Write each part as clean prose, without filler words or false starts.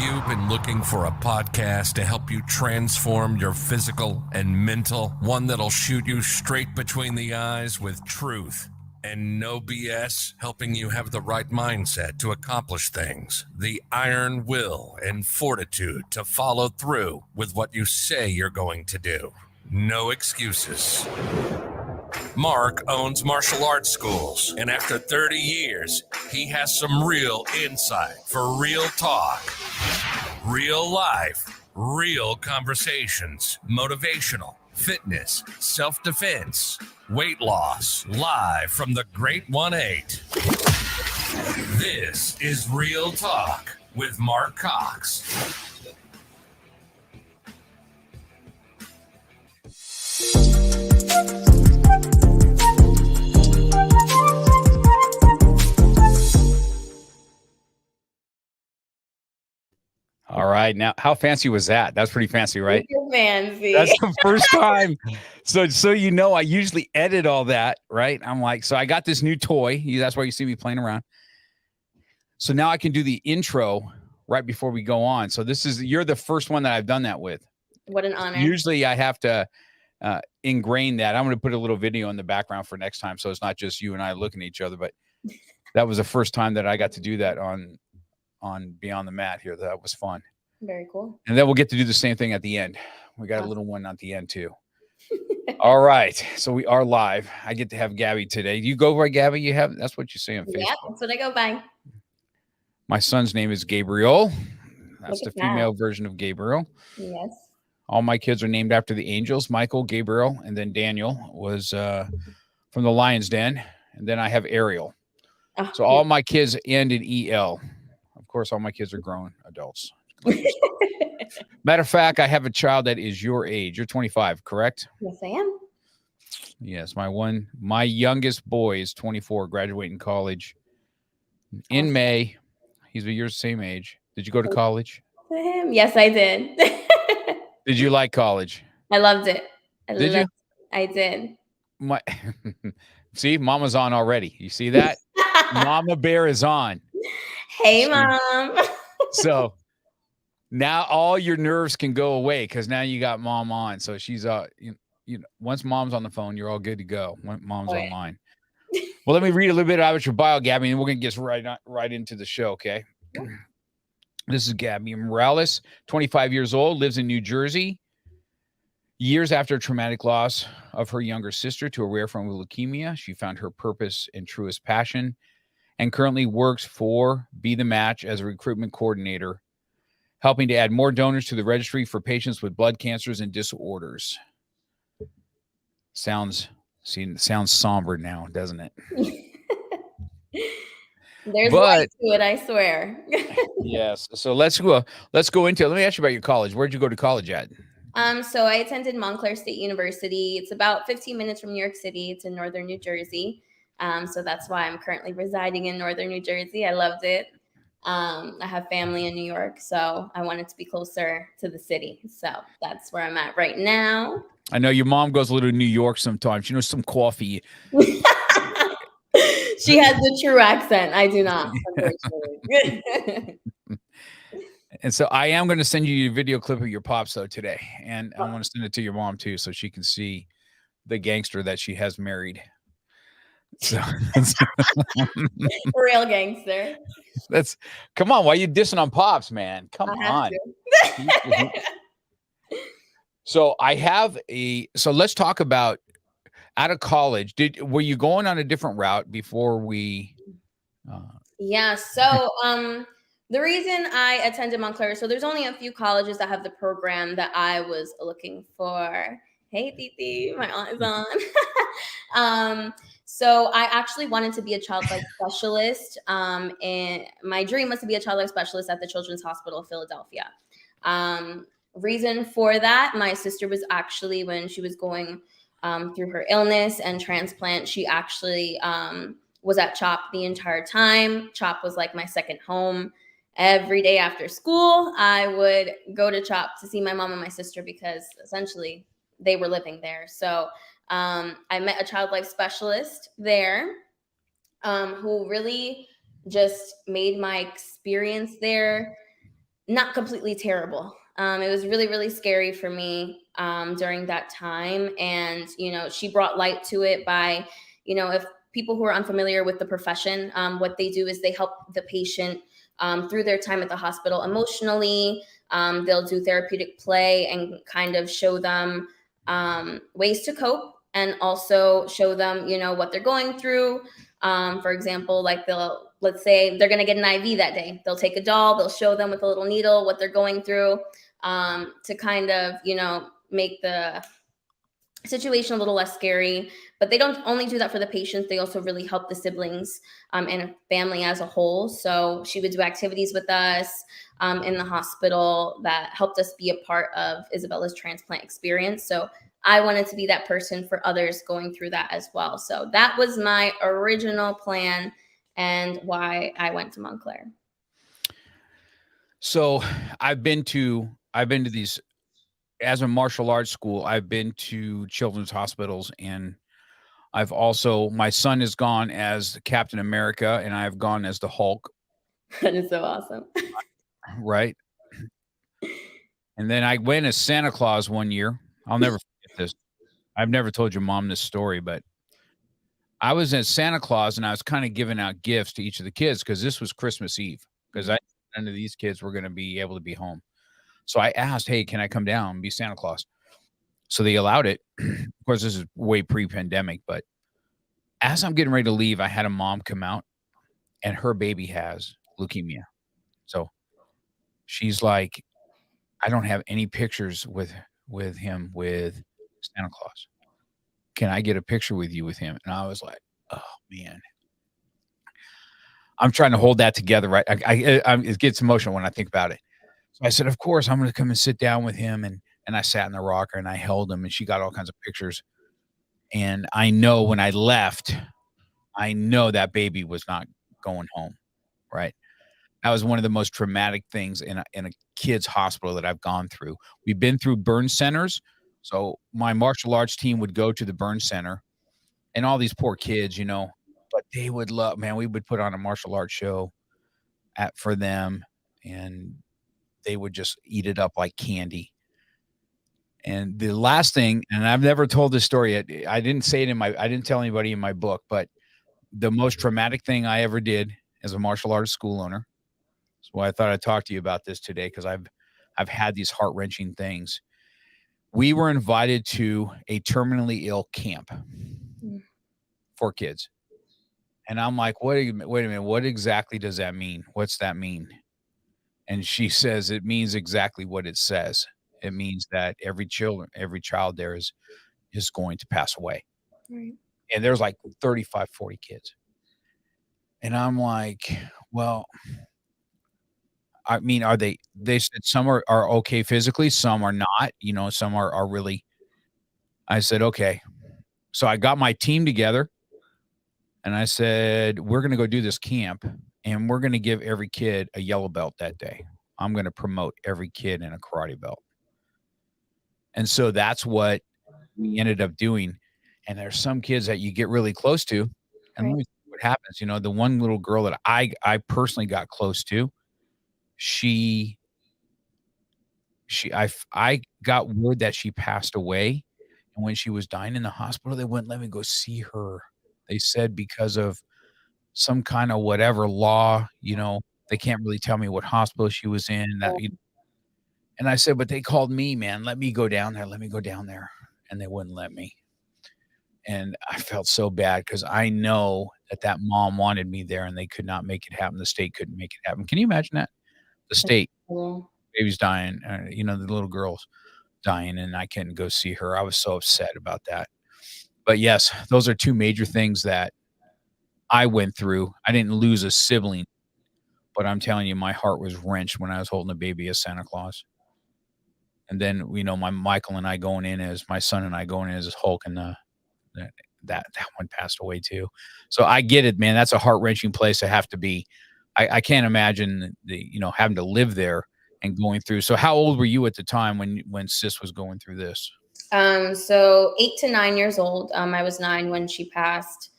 you been looking for a podcast to help you transform your physical and mental? One that'll shoot you straight between the eyes with truth and no BS, helping you have the right mindset to accomplish things, the iron will and fortitude to follow through with what you say you're going to do. No excuses. Mark owns martial arts schools, and after 30 years, he has some real insight for real talk, real life, real conversations, motivational, fitness, self-defense, weight loss, live from the Great 1-8. This is Real Talk with Mark Cox. All right. Now, how fancy was that? That's pretty fancy, right? Fancy. That's the first time. So you know, I usually edit all that, right? I'm like, so I got this new toy. That's why you see me playing around. So now I can do the intro right before we go on. So you're the first one that I've done that with. What an honor. Usually I have to ingrain that. I'm going to put a little video in the background for next time. So it's not just you and I looking at each other, but that was the first time that I got to do that on Beyond the Mat here. That was fun. Very cool. And then we'll get to do the same thing at the end. We got a little one at the end too. All right. So we are live. I get to have Gabby today. You go by Gabby? That's what you say on Facebook. Yeah, that's what I go by. My son's name is Gabrielle. That's the female version of Gabriel. Yes. All my kids are named after the angels, Michael, Gabriel, and then Daniel was from the Lion's Den. And then I have Ariel. Oh, so all my kids end in EL. Of course, all my kids are grown adults. Matter of fact, I have a child that is your age. You're 25, correct? Yes, I am. Yes, my youngest boy is 24, graduating college in May. He's your same age. Did you go to college? Yes, I did. Did you like college? I loved it. Did you? I did. See, Mama's on already. You see that? Mama Bear is on. Hey, Mom. So now all your nerves can go away because now you got Mom on. So she's once Mom's on the phone, you're all good to go. When Mom's online. Well, let me read a little bit about your bio, Gabby, and we're gonna get right into the show. Okay. This is Gabrielle Morales, 25 years old, lives in New Jersey. Years after a traumatic loss of her younger sister to a rare form of leukemia, she found her purpose and truest passion and currently works for Be the Match as a recruitment coordinator, helping to add more donors to the registry for patients with blood cancers and disorders. Sounds somber now, doesn't it? There's light to it, I swear. Yes. So let's go into it. Let me ask you about your college. Where'd you go to college at? So I attended Montclair State University. It's about 15 minutes from New York City. It's in northern New Jersey. So that's why I'm currently residing in northern New Jersey. I loved it. I have family in New York, so I wanted to be closer to the city. So that's where I'm at right now. I know your mom goes a little to New York sometimes. You know, some coffee. She has the true accent. I do not, unfortunately. And so I am going to send you a video clip of your pops, though, today. And I want to send it to your mom, too, so she can see the gangster that she has married. So real gangster. Come on. Why are you dissing on pops, man? Come on. So so let's talk about out of college. Were you going on a different route before we? Yeah. So the reason I attended Montclair, so there's only a few colleges that have the program that I was looking for. Hey, Titi, my aunt is on. So I actually wanted to be a child life specialist. And my dream was to be a child life specialist at the Children's Hospital of Philadelphia. Reason for that, my sister was actually, when she was going through her illness and transplant, she actually was at CHOP the entire time. CHOP was like my second home. Every day after school, I would go to CHOP to see my mom and my sister because essentially they were living there. So I met a child life specialist there who really just made my experience there not completely terrible. It was really, really scary for me during that time. And, she brought light to it by, if people who are unfamiliar with the profession, what they do is they help the patient through their time at the hospital emotionally. They'll do therapeutic play and kind of show them ways to cope, and also show them, what they're going through. For example, like let's say they're going to get an IV that day. They'll take a doll, they'll show them with a little needle what they're going through, to kind of, make the situation a little less scary. But they don't only do that for the patients, they also really help the siblings and family as a whole. So she would do activities with us in the hospital that helped us be a part of Isabella's transplant experience. So I wanted to be that person for others going through that as well. So that was my original plan and why I went to Montclair. So I've been to these, as a martial arts school, I've been to children's hospitals, and I've also, my son has gone as Captain America and I've gone as the Hulk. That is so awesome. Right. And then I went as Santa Claus one year. I'll never forget this. I've never told your mom this story, but I was as Santa Claus and I was kind of giving out gifts to each of the kids because this was Christmas Eve, because none of these kids were going to be able to be home. So I asked, hey, can I come down and be Santa Claus? So they allowed it. Of course, this is way pre-pandemic, but as I'm getting ready to leave, I had a mom come out and her baby has leukemia. So she's like, I don't have any pictures with him with Santa Claus. Can I get a picture with you with him? And I was like, oh man, I'm trying to hold that together. Right. It gets emotional when I think about it. So I said, of course, I'm going to come and sit down with him. And I sat in the rocker and I held him and she got all kinds of pictures. And I know when I left, I know that baby was not going home. Right. That was one of the most traumatic things in a kid's hospital that I've gone through. We've been through burn centers. So my martial arts team would go to the burn center and all these poor kids, but they would love, man, we would put on a martial arts show for them and they would just eat it up like candy. And the last thing, and I've never told this story yet. I didn't say it I didn't tell anybody in my book, but the most traumatic thing I ever did as a martial arts school owner. So I thought I'd talk to you about this today because I've had these heart-wrenching things. We were invited to a terminally ill camp for kids. And I'm like, wait a minute, what exactly does that mean? What's that mean? And she says, it means exactly what it says. It means that every child there is going to pass away. Right. And there's like 35, 40 kids. And I'm like, well, I mean, they said some are okay physically, some are not, some are really, I said, okay. So I got my team together and I said, we're going to go do this camp and we're going to give every kid a yellow belt that day. I'm going to promote every kid in a karate belt. And so that's what we ended up doing. And there's some kids that you get really close to and let me see what happens. The one little girl that I personally got close to, I got word that she passed away. And when she was dying in the hospital, they wouldn't let me go see her. They said because of some kind of whatever law, they can't really tell me what hospital she was in. And I said, but they called me, man, let me go down there. Let me go down there. And they wouldn't let me. And I felt so bad because I know that mom wanted me there and they could not make it happen. The state couldn't make it happen. Can you imagine that? The state, baby's dying, the little girl's dying and I couldn't go see her. I was so upset about that. But yes, those are two major things that I went through. I didn't lose a sibling, but I'm telling you, my heart was wrenched when I was holding a baby as Santa Claus. And then, my Michael and I going in as my son and I going in as Hulk, and that one passed away too. So I get it, man. That's a heart-wrenching place to have to be. I can't imagine having to live there and going through. So how old were you at the time when Sis was going through this? So 8 to 9 years old. I was 9 when she passed.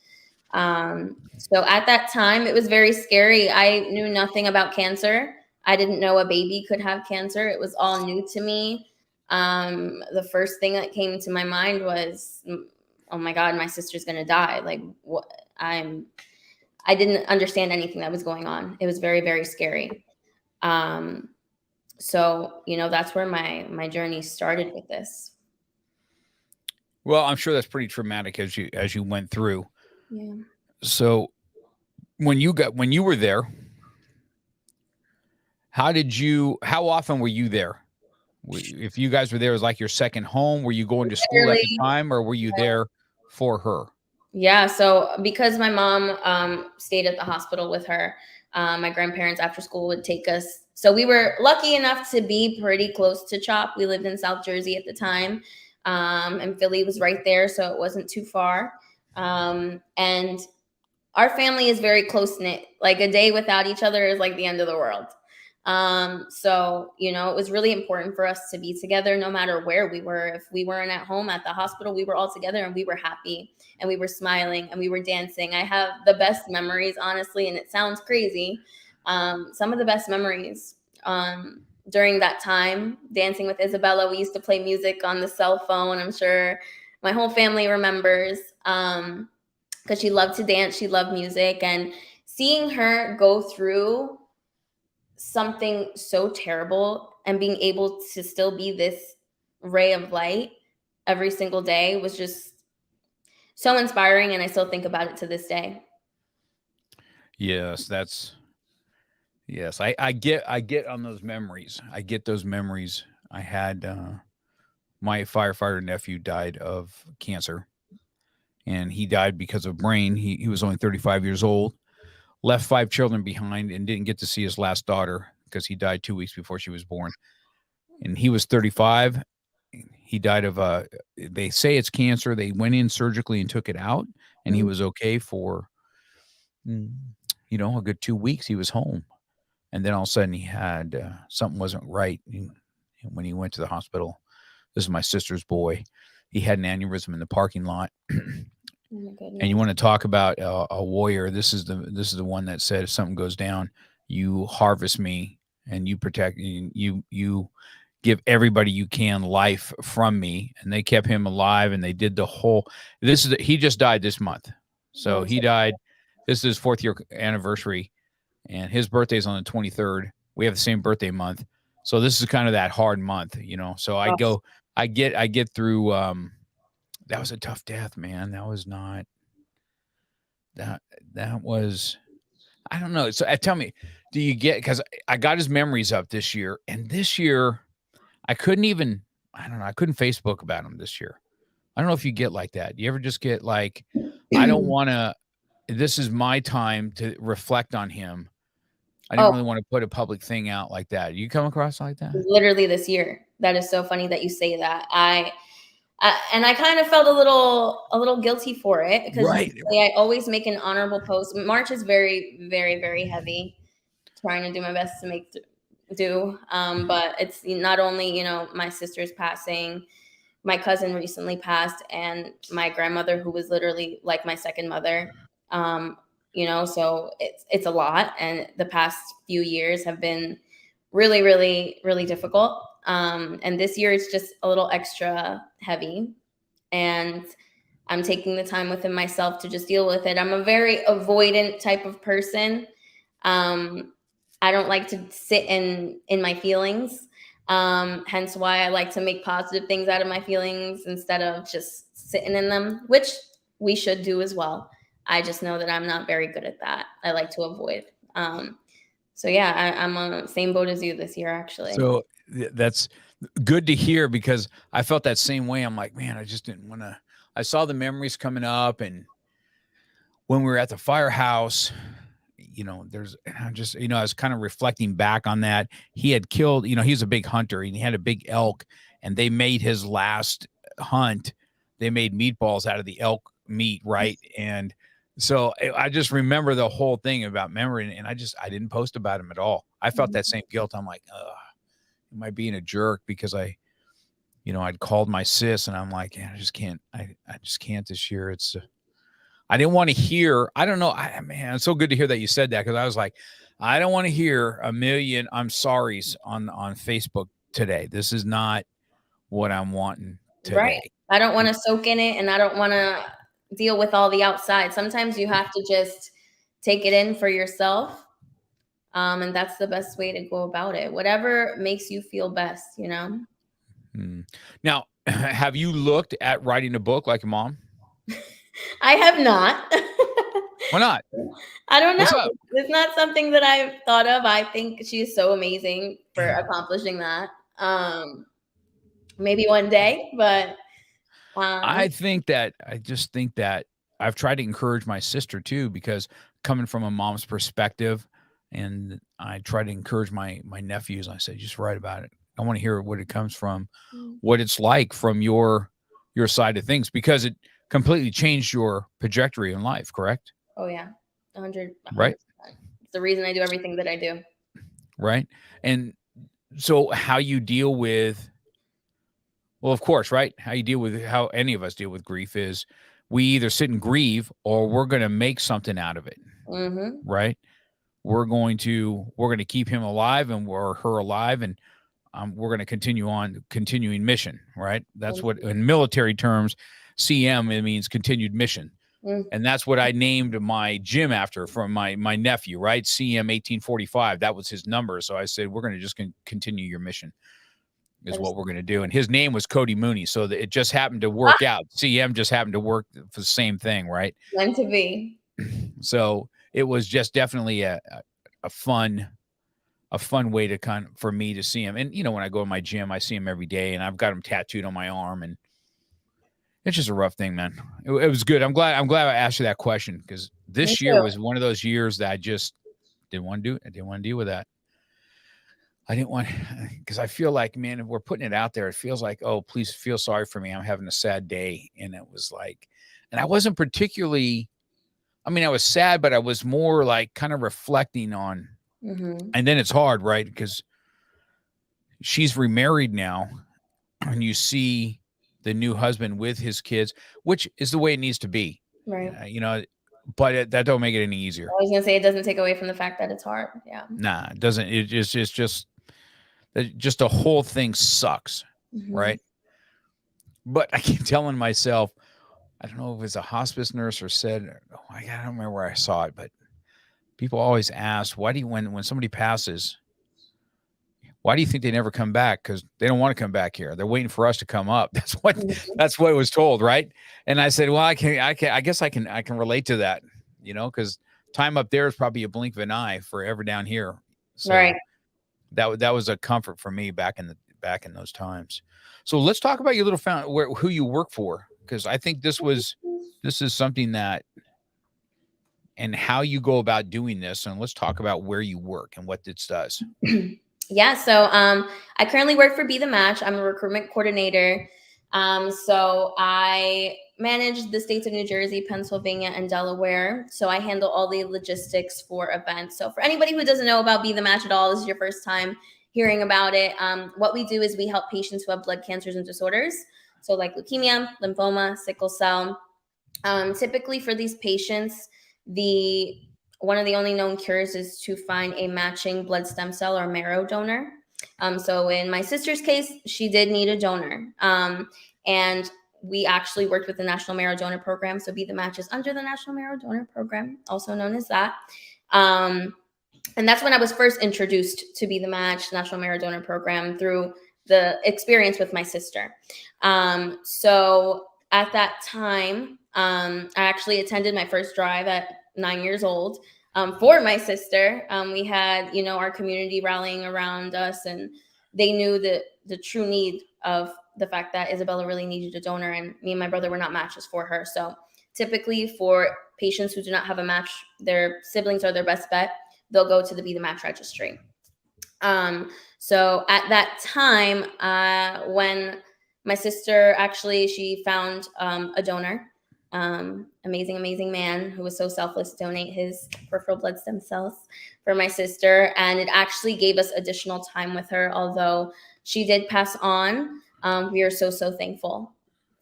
So at that time, it was very scary. I knew nothing about cancer. I didn't know a baby could have cancer. It was all new to me. The first thing that came to my mind was, oh my God, my sister's going to die. Like, what? I didn't understand anything that was going on. It was very, very scary. So, that's where my journey started with this. Well, I'm sure that's pretty traumatic as you went through. Yeah. So when you were there, how often were you there? If you guys were there, it was like your second home. Were you going to school at the time, or were you there for her? Yeah. So because my mom stayed at the hospital with her, my grandparents after school would take us. So we were lucky enough to be pretty close to CHOP. We lived in South Jersey at the time, and Philly was right there, so it wasn't too far. And our family is very close knit. Like a day without each other is like the end of the world. So, it was really important for us to be together no matter where we were. If we weren't at home, at the hospital, we were all together and we were happy and we were smiling and we were dancing. I have the best memories, honestly, and it sounds crazy. Some of the best memories during that time, dancing with Isabella. We used to play music on the cell phone. I'm sure my whole family remembers. Because she loved to dance, she loved music, and seeing her go through something so terrible and being able to still be this ray of light every single day was just so inspiring, and I still think about it to this day. Yes, I get on those memories. I get those memories. I had my firefighter nephew died of cancer, and he died because of brain. He was only 35 years old, left 5 children behind, and didn't get to see his last daughter because he died 2 weeks before she was born. And he was 35. He died of they say it's cancer. They went in surgically and took it out, and he was okay for, a good 2 weeks. He was home. And then all of a sudden he had something wasn't right. And when he went to the hospital, this is my sister's boy. He had an aneurysm in the parking lot. And you want to talk about a warrior? This is the one that said, if something goes down, you harvest me and you protect. You give everybody you can life from me. And they kept him alive, and they did the whole. He just died this month, so he died. This is his 4th year anniversary. And his birthday is on the 23rd. We have the same birthday month. So this is kind of that hard month, So I get through. That was a tough death, man. That was not that was, I don't know. So tell me, do you get, because I got his memories up this year, and this year I couldn't Facebook about him this year. I don't know if you get like that. You ever just get like, I don't want to, this is my time to reflect on him. I didn't really want to put a public thing out like that. You come across like that? Literally this year. That is so funny that you say that. And I kind of felt a little guilty for it because I always make an honorable post. March is very, very, very heavy. Trying to do my best to make do. But it's not only, my sister's passing, my cousin recently passed, and my grandmother, who was literally like my second mother. So it's a lot. And the past few years have been really, really, really difficult. And this year it's just a little extra heavy. And I'm taking the time within myself to just deal with it. I'm a very avoidant type of person. I don't like to sit in my feelings. Hence why I like to make positive things out of my feelings instead of just sitting in them, which we should do as well. I just know that I'm not very good at that. I like to avoid. So yeah, I'm on the same boat as you this year, actually. So that's good to hear, because I felt that same way. I'm like, man, I just didn't want to. I saw the memories coming up, and when we were at the firehouse, I was kind of reflecting back on that. He had killed, he's a big hunter, and he had a big elk, and they made his last hunt. They made meatballs out of the elk meat, right? And so I just remember the whole thing about memory, and I didn't post about him at all. I felt that same guilt. I'm like, am I being a jerk because I'd called my sis, and I'm like, yeah, I just can't this year. It's I didn't want to hear. I don't know. Man, it's so good to hear that you said that, because I was like, I don't want to hear a million I'm sorry's on Facebook today. This is not what I'm wanting today. Right. I don't want to soak in it, and I don't want to deal with all the outside. Sometimes you have to just take it in for yourself. And that's the best way to go about it. Whatever makes you feel best, you know? Now, have you looked at writing a book like your mom? I have not. Why not? I don't know. What's up? It's not something that I've thought of. I think she's so amazing for accomplishing that. Maybe one day, but I just think that I've tried to encourage my sister too, because coming from a mom's perspective, and I try to encourage my nephews. I said, just write about it. I want to hear what it comes from, what it's like from your side of things, because it completely changed your trajectory in life, correct? Oh yeah, 100%. Right. It's the reason I do everything that I do. Right. And so how you deal with, well, of course, right, how you deal with, how any of us deal with grief is we either sit and grieve or we're going to make something out of it. Right. We're going to keep him alive or her alive, and we're going to continuing mission, right? That's what in military terms, CM, it means continued mission. And that's what I named my gym after, from my nephew, right? CM 1845. That was his number. So I said, we're going to just continue your mission is what we're going to do. And his name was Cody Mooney. So it just happened to work out. CM just happened to work for the same thing, right? Meant to be. So it was just definitely a fun way to for me to see him. And, you know, when I go to my gym, I see him every day, and I've got him tattooed on my arm, and it's just a rough thing, man. It was good. I'm glad I asked you that question, because this year was one of those years that I just didn't want to do. I didn't want to deal with that. I didn't want, because I feel like, man, if we're putting it out there, it feels like, oh, please feel sorry for me. I'm having a sad day. And it was like, and I wasn't particularly, I mean, I was sad, but I was more like kind of reflecting on, and then it's hard, right? Because she's remarried now, and you see the new husband with his kids, which is the way it needs to be. Right. You know, but that don't make it any easier. I was going to say, it doesn't take away from the fact that it's hard. Yeah. Nah, it doesn't. It's just the whole thing sucks. Right. But I keep telling myself, I don't know if it's a hospice nurse or said, I don't remember where I saw it, but people always ask, why do you, when somebody passes, why do you think they never come back? Because they don't want to come back here. They're waiting for us to come up. That's what was told, right? And I said, well, I guess I can relate to that, you know, because time up there is probably a blink of an eye forever down here. So right. That was a comfort for me back in those times. So let's talk about your little who you work for, because I think this is something that, and how you go about doing this, and let's talk about where you work and what this does. Yeah. So I currently work for Be the Match. I'm a recruitment coordinator. So I manage the states of New Jersey, Pennsylvania, and Delaware. So I handle all the logistics for events. So for anybody who doesn't know about Be the Match at all, this is your first time hearing about it. What we do is we help patients who have blood cancers and disorders. So like leukemia, lymphoma, sickle cell. Typically for these patients, one of the only known cures is to find a matching blood stem cell or marrow donor. So in my sister's case, she did need a donor. And we actually worked with the National Marrow Donor Program. So Be the Match is under the National Marrow Donor Program, also known as that. And that's when I was first introduced to Be the Match, National Marrow Donor Program, through the experience with my sister. So at that time, I actually attended my first drive at 9 years old for my sister. We had, our community rallying around us, and they knew the true need of the fact that Isabella really needed a donor, and me and my brother were not matches for her. So typically for patients who do not have a match, their siblings are their best bet. They'll go to the Be the Match registry. So at that time, when my sister she found a donor, amazing man who was so selfless to donate his peripheral blood stem cells for my sister. And it actually gave us additional time with her. Although she did pass on, we are so thankful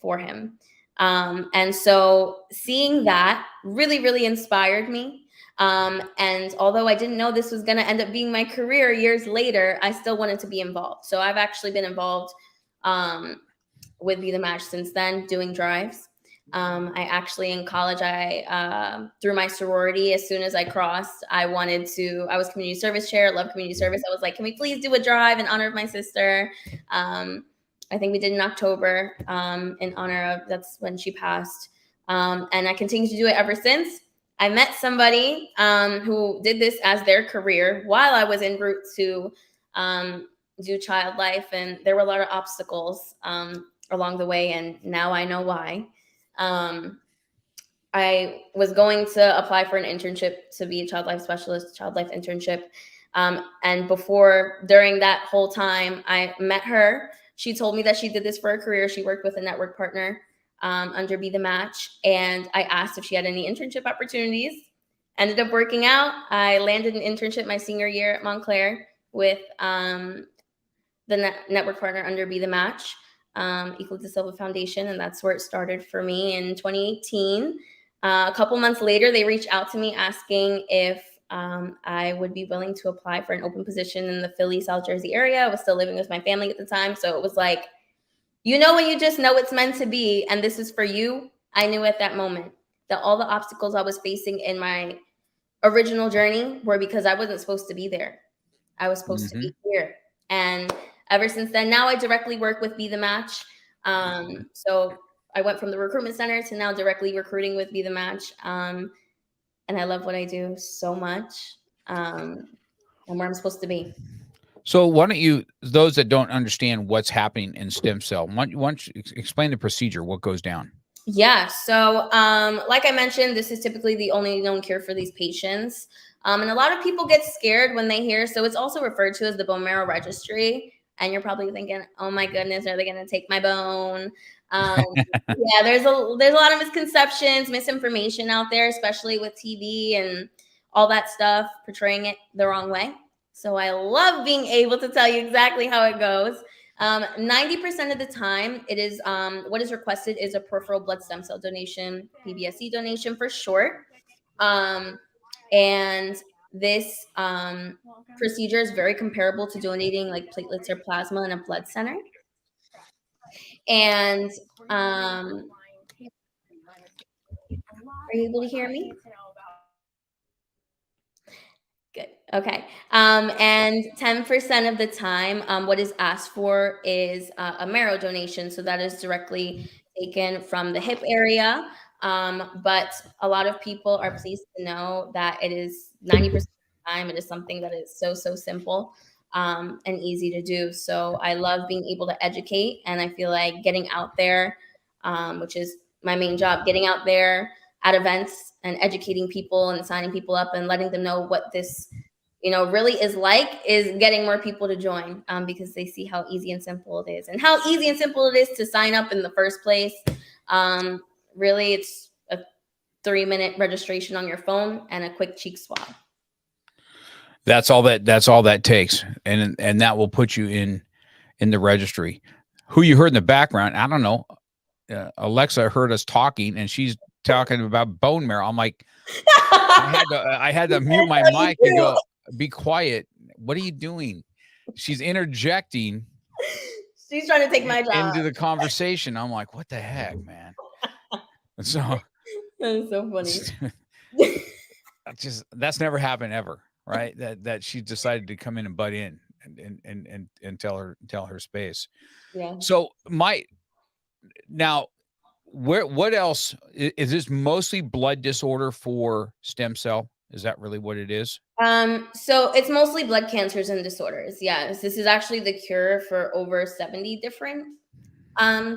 for him. And so seeing that really inspired me. And although I didn't know this was going to end up being my career years later, I still wanted to be involved. So I've actually been involved with Be the Match since then, doing drives. I actually, in college, through my sorority, as soon as I crossed, I was community service chair, loved community service. I was like, can we please do a drive in honor of my sister? I think we did in October in honor of, that's when she passed. And I continue to do it ever since. I met somebody who did this as their career while I was en route to do child life. And there were a lot of obstacles along the way. And now I know why. I was going to apply for an internship to be a child life specialist, child life internship. And during that whole time, I met her. She told me that she did this for a career. She worked with a network partner under Be the Match. And I asked if she had any internship opportunities. Ended up working out. I landed an internship my senior year at Montclair with the network partner under Be the Match, Equal to Silva Foundation. And that's where it started for me in 2018. A couple months later, they reached out to me asking if I would be willing to apply for an open position in the Philly, South Jersey area. I was still living with my family at the time. So it was like, when you just know it's meant to be, and this is for you. I knew at that moment that all the obstacles I was facing in my original journey were because I wasn't supposed to be there. I was supposed to be here. And ever since then, now I directly work with Be the Match. So I went from the recruitment center to now directly recruiting with Be the Match. And I love what I do so much. And where I'm supposed to be. So why don't you, those that don't understand what's happening in stem cell, why don't you explain the procedure, what goes down? Yeah. So like I mentioned, this is typically the only known cure for these patients. And a lot of people get scared when they hear, so it's also referred to as the bone marrow registry. And you're probably thinking, oh my goodness, are they going to take my bone? Yeah, there's a lot of misconceptions, misinformation out there, especially with TV and all that stuff, portraying it the wrong way. So I love being able to tell you exactly how it goes. 90% of the time, it is what is requested is a peripheral blood stem cell donation, PBSC donation for short. And this procedure is very comparable to donating like platelets or plasma in a blood center. And are you able to hear me? Good. Okay. And 10% of the time, what is asked for is a marrow donation. So that is directly taken from the hip area. But a lot of people are pleased to know that it is 90% of the time, it is something that is so simple and easy to do. So I love being able to educate, and I feel like getting out there, which is my main job, getting out there at events and educating people and signing people up and letting them know what this, really is like, is getting more people to join because they see how easy and simple it is, and how easy and simple it is to sign up in the first place. Really, it's a 3-minute registration on your phone and a quick cheek swab. That's all that takes. And that will put you in the registry. Who you heard in the background, I don't know. Alexa heard us talking, and she's talking about bone marrow. I'm like, I had to mute my mic and go, be quiet. What are you doing? She's interjecting. She's trying to take my job into the conversation. I'm like, what the heck, man? And so that's so funny. That's never happened ever, right? That she decided to come in and butt in and tell her space. Yeah. So what else is this? Mostly blood disorder for stem cell? Is that really what it is? So it's mostly blood cancers and disorders. Yes, this is actually the cure for over 70 different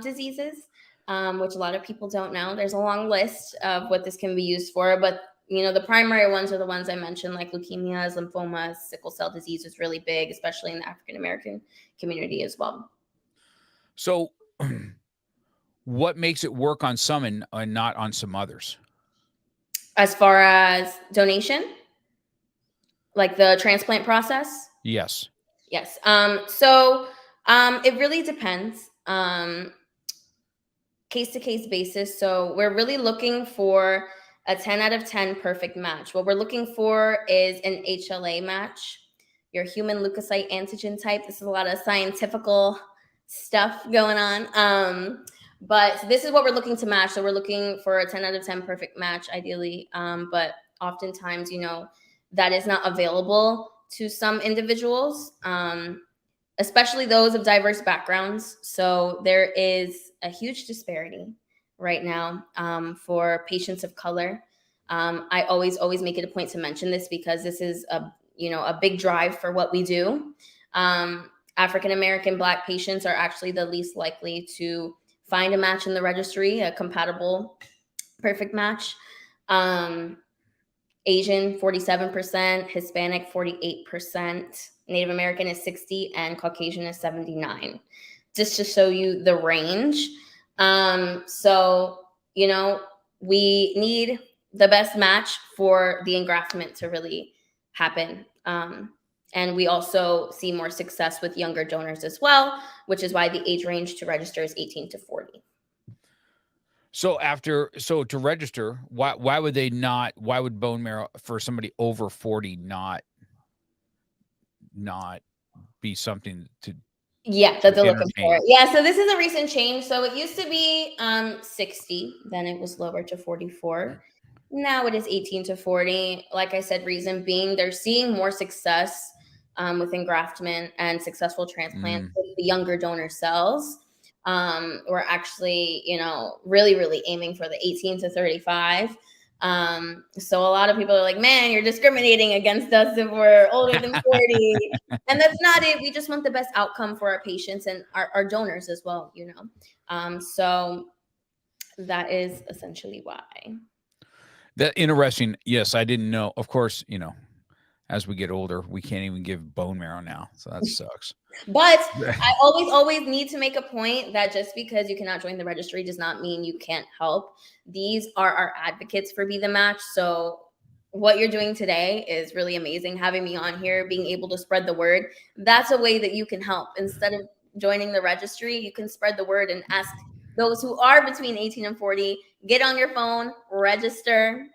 diseases, which a lot of people don't know. There's a long list of what this can be used for, but the primary ones are the ones I mentioned, like leukemias, lymphomas, sickle cell disease is really big, especially in the African American community as well. So what makes it work on some and not on some others? As far as donation, like the transplant process? Yes. Yes. So it really depends, case to case basis. So we're really looking for a 10 out of 10 perfect match. What we're looking for is an HLA match, your human leukocyte antigen type. This is a lot of scientifical stuff going on. But this is what we're looking to match. So we're looking for a 10 out of 10 perfect match, ideally. But oftentimes, that is not available to some individuals, especially those of diverse backgrounds. So there is a huge disparity right now for patients of color. I always make it a point to mention this because this is a big drive for what we do. African American Black patients are actually the least likely to find a match in the registry, a compatible perfect match. Asian 47%, Hispanic 48%, Native American is 60%, and Caucasian is 79%. Just to show you the range. So we need the best match for the engraftment to really happen. And we also see more success with younger donors as well, which is why the age range to register is 18 to 40. So to register, why would bone marrow for somebody over 40 not be something to that they're looking for? Yeah, so this is a recent change. So it used to be 60, then it was lowered to 44. Now it is 18 to 40. Like I said, reason being they're seeing more success with engraftment and successful transplants with the younger donor cells. We're actually, really, really aiming for the 18 to 35. So a lot of people are like, man, you're discriminating against us if we're older than 40. And that's not it. We just want the best outcome for our patients and our donors as well, So that is essentially why. That interesting. Yes, I didn't know. Of course, as we get older, we can't even give bone marrow now. So that sucks. But I always need to make a point that just because you cannot join the registry does not mean you can't help. These are our advocates for Be the Match. So what you're doing today is really amazing. Having me on here, being able to spread the word, that's a way that you can help. Instead of joining the registry, you can spread the word and ask those who are between 18 and 40, get on your phone, register.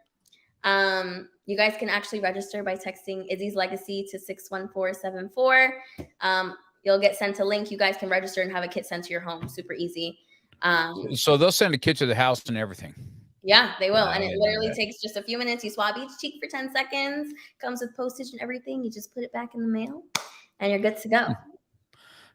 You guys can actually register by texting Izzy's Legacy to 61474. You'll get sent a link. You guys can register and have a kit sent to your home. Super easy. So they'll send a kit to the house and everything. Yeah, they will. And it literally takes just a few minutes. You swab each cheek for 10 seconds. Comes with postage and everything. You just put it back in the mail and you're good to go.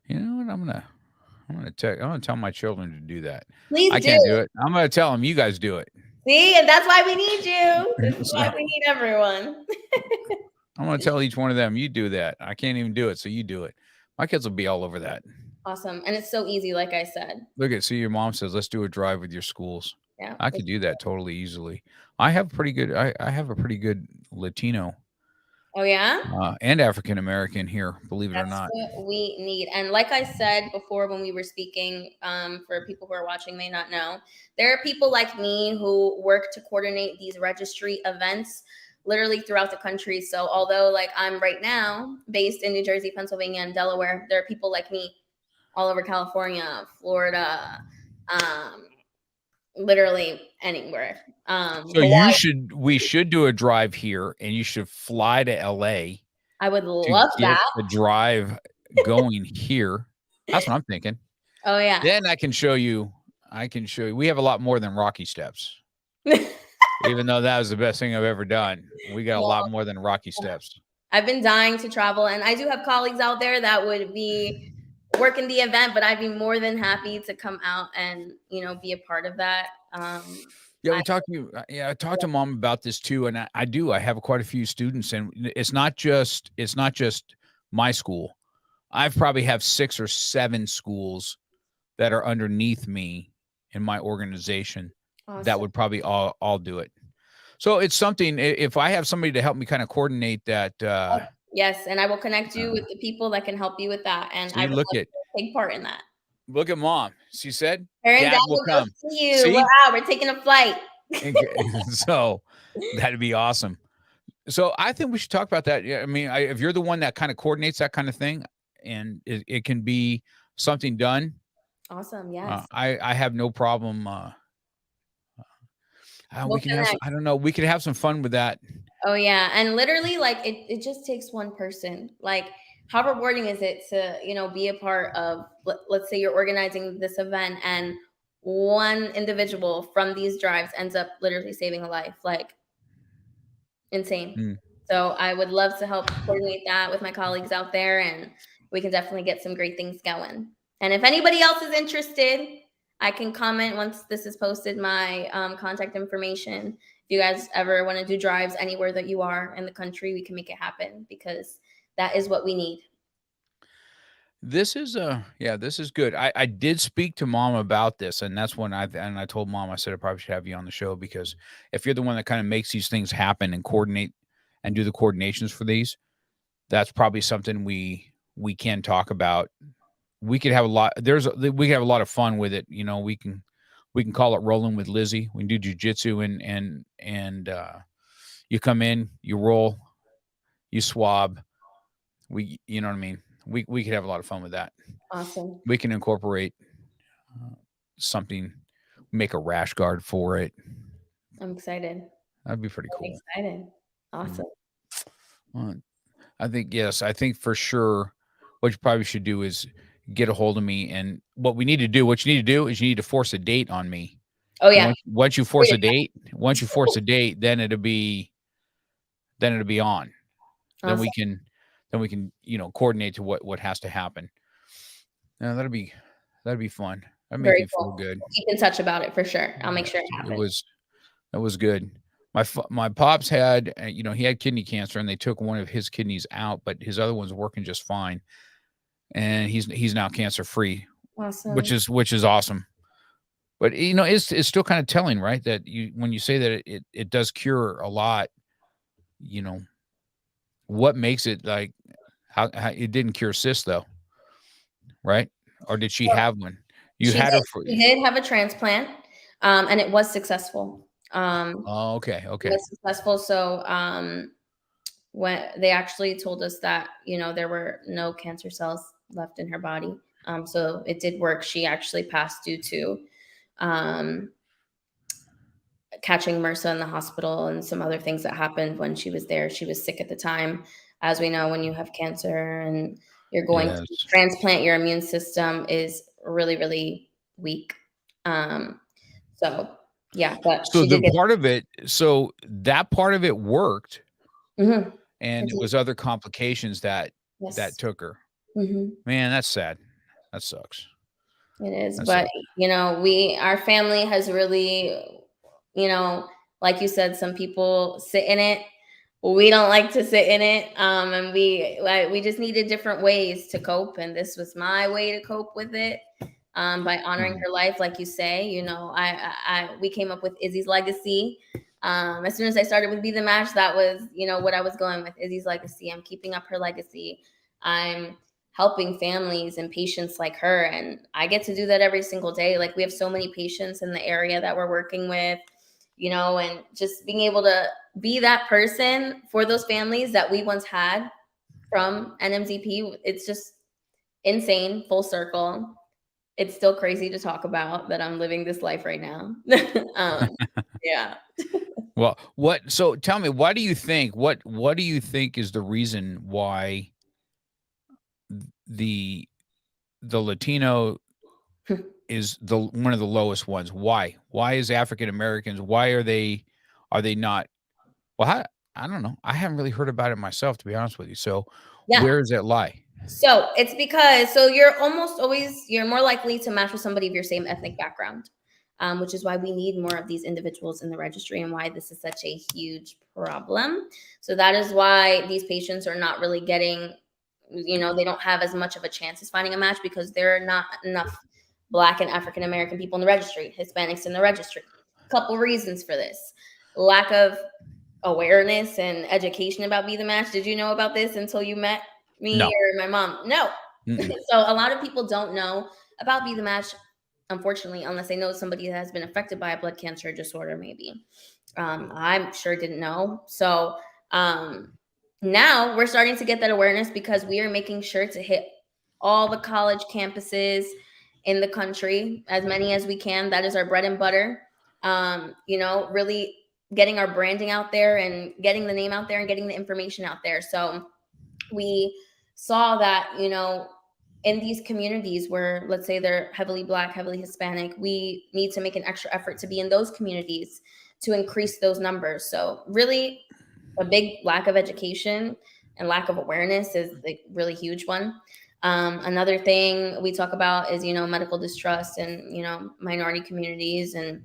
You know what? I'm gonna tell my children to do that. Please I can't do it. I'm gonna tell them you guys do it. See, and that's why we need you. This is why we need everyone. I'm gonna tell each one of them, you do that. I can't even do it, so you do it. My kids will be all over that. Awesome. And it's so easy, like I said. See, your mom says, let's do a drive with your schools. Yeah. I could do that totally easily. I have a pretty good Latino. Oh, yeah? And African American here, believe it or not. That's what we need. And like I said before when we were speaking, for people who are watching may not know, there are people like me who work to coordinate these registry events literally throughout the country. So although like I'm right now based in New Jersey, Pennsylvania, and Delaware, there are people like me all over California, Florida, literally anywhere. So we should do a drive here, and you should fly to LA. I would love that. The drive going here. That's what I'm thinking. Oh yeah. Then I can show you. We have a lot more than Rocky Steps. Even though that was the best thing I've ever done, we got a lot more than Rocky Steps. I've been dying to travel, and I do have colleagues out there that would be working the event, but I'd be more than happy to come out and be a part of that. I talked to mom about this too, and I have quite a few students, and it's not just my school. I've probably have 6 or 7 schools that are underneath me in my organization. Awesome. That would probably all do it. So it's something. If I have somebody to help me kind of coordinate that. Yes, and I will connect you with the people that can help you with that, and I would love to take part in that. Look at mom. She said, "Her and Dad will come see you. See? Wow, we're taking a flight." So that'd be awesome. So I think we should talk about that. I mean, if you're the one that kind of coordinates that kind of thing, and it can be something done. Awesome. Yes. I have no problem. We We'll can have some, connect. I don't know. We could have some fun with that. Oh yeah. And literally like it just takes one person. Like how rewarding is it to, be a part of, let's say you're organizing this event and one individual from these drives ends up literally saving a life. Like insane. Mm. So I would love to help coordinate that with my colleagues out there, and we can definitely get some great things going. And if anybody else is interested, I can comment once this is posted my contact information. If you guys ever want to do drives anywhere that you are in the country, we can make it happen because that is what we need. This is this is good. I did speak to mom about this, and that's when I told mom, I said I probably should have you on the show because if you're the one that kind of makes these things happen and coordinate and do the coordinations for these, that's probably something we can talk about. We could have a lot. We could have a lot of fun with it. We can call it rolling with Lizzie. We can do jujitsu and you come in, you roll, you swab. You know what I mean. We could have a lot of fun with that. Awesome. We can incorporate something, make a rash guard for it. I'm excited. That'd be pretty cool. Excited. Awesome. Well, I think for sure what you probably should do is get a hold of me. And what you need to do is you need to force a date on me. Oh yeah. Once you force a date, then it'll be on. Awesome. Then we can, coordinate to what has to happen. Now that'd be fun. That'd make me feel good. We'll keep in touch about it for sure. I'll make sure it happens. That was good. My pops had, he had kidney cancer and they took one of his kidneys out, but his other one's working just fine. And he's now cancer free, awesome. which is awesome. But it's still kind of telling, right? That when you say that it does cure a lot, what makes it like how it didn't cure cysts though, right? Or did she have one? She did have a transplant, and it was successful. Okay. It was successful. So when they actually told us that there were no cancer cells left in her body, so it did work. She actually passed due to catching MRSA in the hospital and some other things that happened when she was there. She was sick at the time. As we know, when you have cancer and you're going to transplant, your immune system is really, really weak. So yeah, but so that part of it worked, mm-hmm. and it was other complications that took her. Mm-hmm. Man, that's sad. That sucks. It is, but our family has really, like you said, some people sit in it. We don't like to sit in it, and we just needed different ways to cope, and this was my way to cope with it. By honoring her life, like you say, we came up with Izzy's legacy. As soon as I started with Be the Match, that was, what I was going with, Izzy's legacy. I'm keeping up her legacy. I'm helping families and patients like her. And I get to do that every single day. Like we have so many patients in the area that we're working with, and just being able to be that person for those families that we once had from NMDP. It's just insane, full circle. It's still crazy to talk about that I'm living this life right now. Yeah. Well, so tell me, what do you think is the reason why the Latino is one of the lowest ones? Why is African Americans, why are they not? Well, I don't know. I haven't really heard about it myself, to be honest with you. So where does that lie? So it's because, you're more likely to match with somebody of your same ethnic background, which is why we need more of these individuals in the registry and why this is such a huge problem. So that is why these patients are not really getting, they don't have as much of a chance as finding a match because there are not enough Black and African American people in the registry, Hispanics in the registry. A couple reasons for this: lack of awareness and education about Be the Match. Did you know about this until you met me or my mom? No. So a lot of people don't know about Be the Match, unfortunately, unless they know somebody that has been affected by a blood cancer disorder, maybe. I'm sure didn't know. So now we're starting to get that awareness because we are making sure to hit all the college campuses in the country, as many as we can. That is our bread and butter. really getting our branding out there and getting the name out there and getting the information out there. So we saw that, in these communities where, let's say, they're heavily Black, heavily Hispanic, we need to make an extra effort to be in those communities to increase those numbers. So really a big lack of education and lack of awareness is a really huge one. Another thing we talk about is, medical distrust and, minority communities, and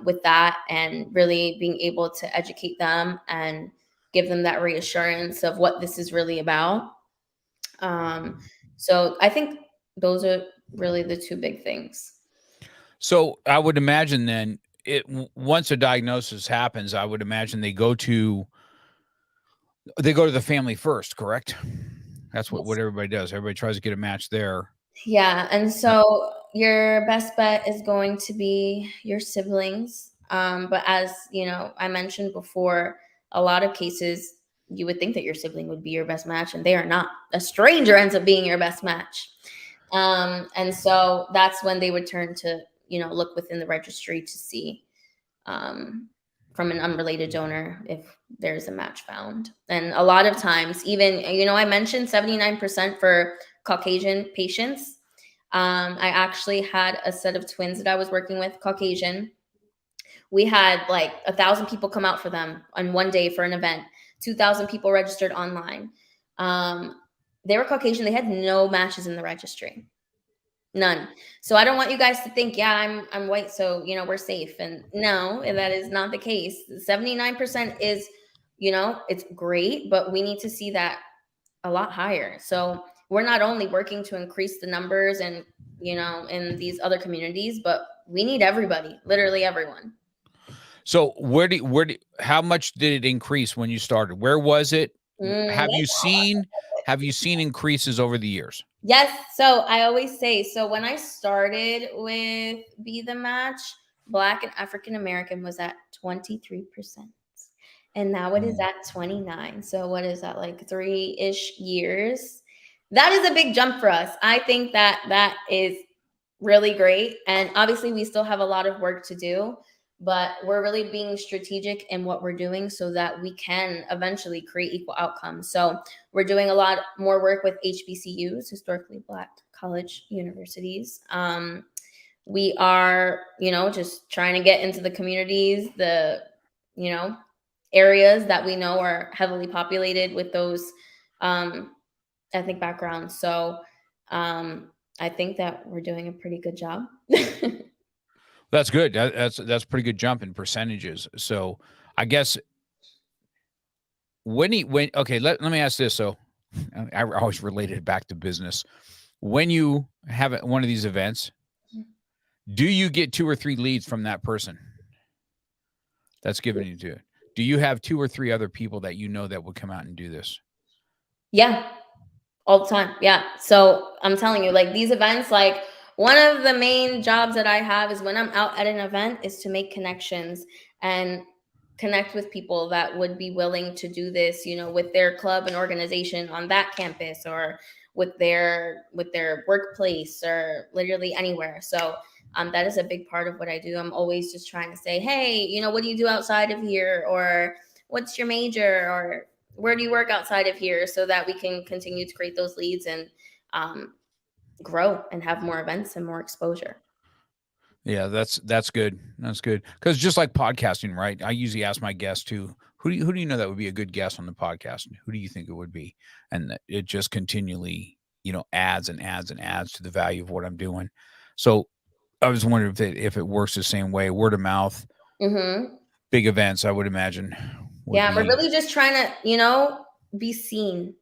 with that, and really being able to educate them and give them that reassurance of what this is really about. So I think those are really the two big things. So I would imagine then once a diagnosis happens, I would imagine they go to the family first, correct? That's what everybody does. Everybody tries to get a match there. Yeah. And so your best bet is going to be your siblings. But as I mentioned before, a lot of cases you would think that your sibling would be your best match, and they are not. A stranger ends up being your best match. And so that's when they would turn to, look within the registry to see from an unrelated donor if there's a match found. And a lot of times, even, I mentioned 79% for Caucasian patients. I actually had a set of twins that I was working with, Caucasian. We had like 1,000 people come out for them on one day for an event. 2,000 people registered online. They were Caucasian. They had no matches in the registry. None. So I don't want you guys to think, yeah, I'm white, so we're safe. And no, that is not the case. 79% is, it's great, but we need to see that a lot higher. So we're not only working to increase the numbers and in these other communities, but we need everybody, literally everyone. So how much did it increase when you started? Where was it? Have you seen increases over the years? Yes. So I always say, so when I started with Be the Match, Black and African American was at 23%. And now it is at 29. So what is that, like 3-ish years? That is a big jump for us. I think that is really great. And obviously we still have a lot of work to do, but we're really being strategic in what we're doing so that we can eventually create equal outcomes. So we're doing a lot more work with HBCUs, historically Black college universities. We are, just trying to get into the communities, the, areas that we know are heavily populated with those ethnic backgrounds. So I think that we're doing a pretty good job. That's good. That's a pretty good jump in percentages. So I guess okay, let me ask this. So I always related it back to business. When you have one of these events, do you get 2 or 3 leads from that person that's giving you to it? Do you have 2 or 3 other people that that would come out and do this? Yeah, all the time. Yeah. So I'm telling you, like these events, like one of the main jobs that I have is when I'm out at an event is to make connections and connect with people that would be willing to do this, with their club and organization on that campus, or with their workplace, or literally anywhere. So that is a big part of what I do. I'm always just trying to say, hey, what do you do outside of here? Or what's your major? Or where do you work outside of here? So that we can continue to create those leads and grow and have more events and more exposure. Yeah, that's good. That's good. Because just like podcasting, right? I usually ask my guests too, who do you know that would be a good guest on the podcast? Who do you think it would be? And it just continually, adds and adds and adds to the value of what I'm doing. So I was wondering if it works the same way, word of mouth, big events, I would imagine. Yeah, we're really just trying to, be seen.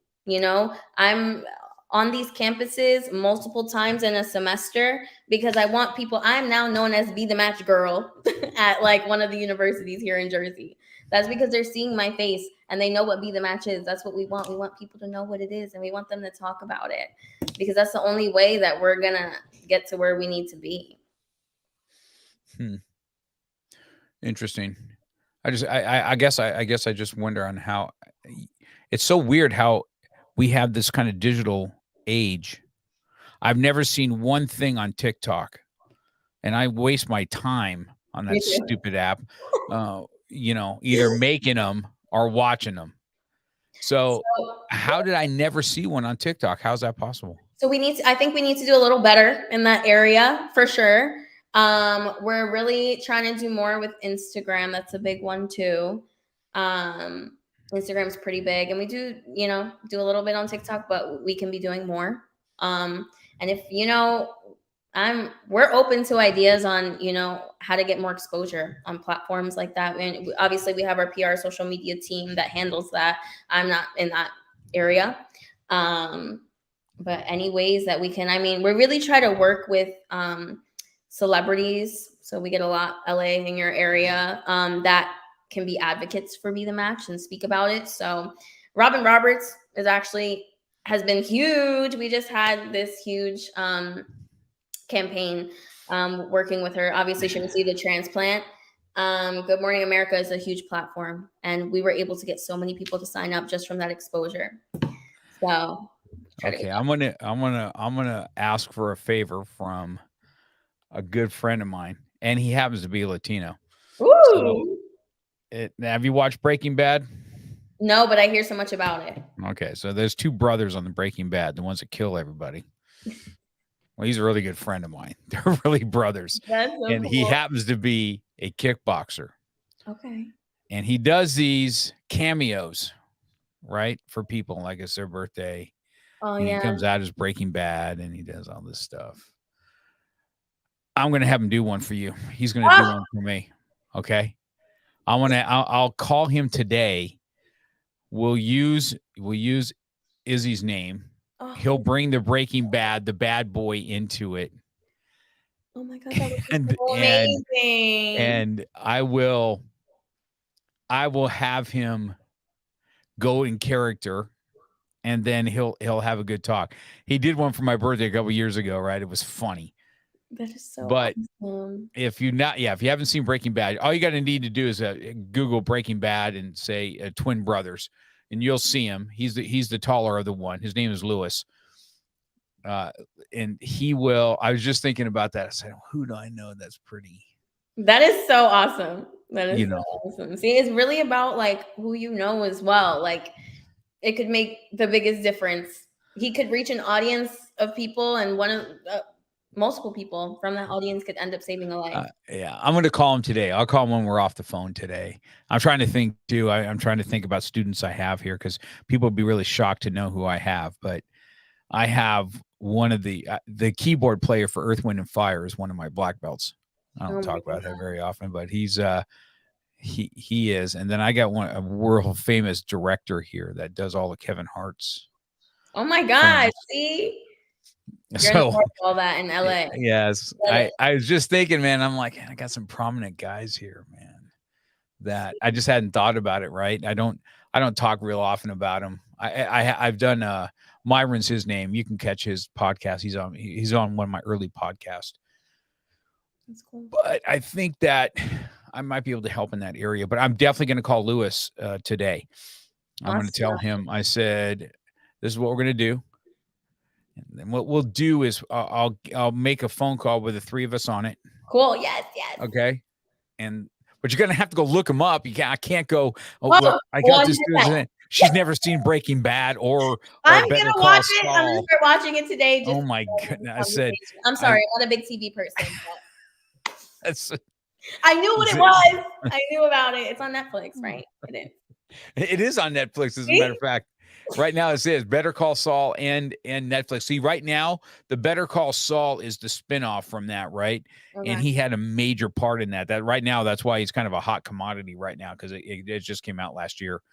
I'm on these campuses multiple times in a semester because I want people. I'm now known as Be the Match Girl at like one of the universities here in Jersey. That's because they're seeing my face and they know what Be the Match is. That's what we want. We want people to know what it is, and we want them to talk about it because that's the only way that we're gonna get to where we need to be. Interesting. I guess I just wonder on how it's so weird how we have this kind of digital age. I've never seen one thing on TikTok, and I waste my time on Me that too. stupid app. Either making them or watching them. So how did I never see one on TikTok? How's that possible? So I think we need to do a little better in that area for sure. We're really trying to do more with Instagram. That's a big one too. Instagram's pretty big, and we do a little bit on TikTok, but we can be doing more. And if we're open to ideas on how to get more exposure on platforms like that. And obviously we have our PR social media team that handles that. I'm not in that area. But any ways that we can, we really try to work with celebrities. So we get a lot LA in your area that can be advocates for Be the Match and speak about it. So Robin Roberts has been huge. We just had this huge campaign working with her. Obviously, she received a transplant. Good Morning America is a huge platform, and we were able to get so many people to sign up just from that exposure. So okay, I'm gonna ask for a favor from a good friend of mine, and he happens to be Latino. Ooh. So have you watched Breaking Bad? No, but I hear so much about it. Okay, so there's two brothers on the Breaking Bad, the ones that kill everybody. Well, he's a really good friend of mine. They're really brothers. That's so and cool. he happens to be a kickboxer. Okay. And he does these cameos, right? For people, like it's their birthday. Oh, and yeah. he comes out as Breaking Bad and he does all this stuff. I'm going to have him do one for you. He's going to do one for me. Okay. I'll call him today. We'll use Izzy's name. Oh. He'll bring the Breaking Bad, the bad boy into it. Oh my God, that would be so amazing. And I will have him go in character, and then he'll have a good talk. He did one for my birthday a couple years ago, right? It was funny. That is so but awesome. If you haven't seen Breaking Bad, all you got to need to do is Google Breaking Bad and say twin brothers, and you'll see him. He's the taller of the one. His name is Lewis. And he will. I was just thinking about that. I said, who do I know that's pretty? That is so awesome. That is so awesome. See, it's really about like who you know as well. Like it could make the biggest difference. He could reach an audience of people, and one of multiple people from that audience could end up saving a life. I'm going to call him today. I'll call him when we're off the phone today. I'm trying to think too. I'm trying to think about students I have here because people would be really shocked to know who I have. But I have one of the keyboard player for Earth, Wind, and Fire is one of my black belts. I don't talk about that very often, but he's he is. And then I got a world famous director here that does all the Kevin Hart's. Oh my God! See, so all that in LA. Yes, I was just thinking, man. I'm like, I got some prominent guys here, man. That I just hadn't thought about it. Right? I don't talk real often about them. I've done Myron's his name. You can catch his podcast. He's on one of my early podcasts. That's cool. But I think that I might be able to help in that area. But I'm definitely going to call Lewis today. I'm going to tell him. I said, this is what we're going to do. And then what we'll do is I'll make a phone call with the three of us on it. Cool. Yes. Okay. But you're gonna have to go look them up. I can't go. I got this. She's never seen Breaking Bad or I'm Better gonna Call watch Saul. it. I'm gonna start watching it today. Oh my goodness! I'm sorry, I'm not a big TV person. But I knew what it was. I knew about it. It's on Netflix, right? It is. It is on Netflix, as a matter of fact. Right now, it says Better Call Saul and Netflix. See, right now, the Better Call Saul is the spinoff from that, right? Okay. And he had a major part in that. That right now, that's why he's kind of a hot commodity right now because it just came out last year.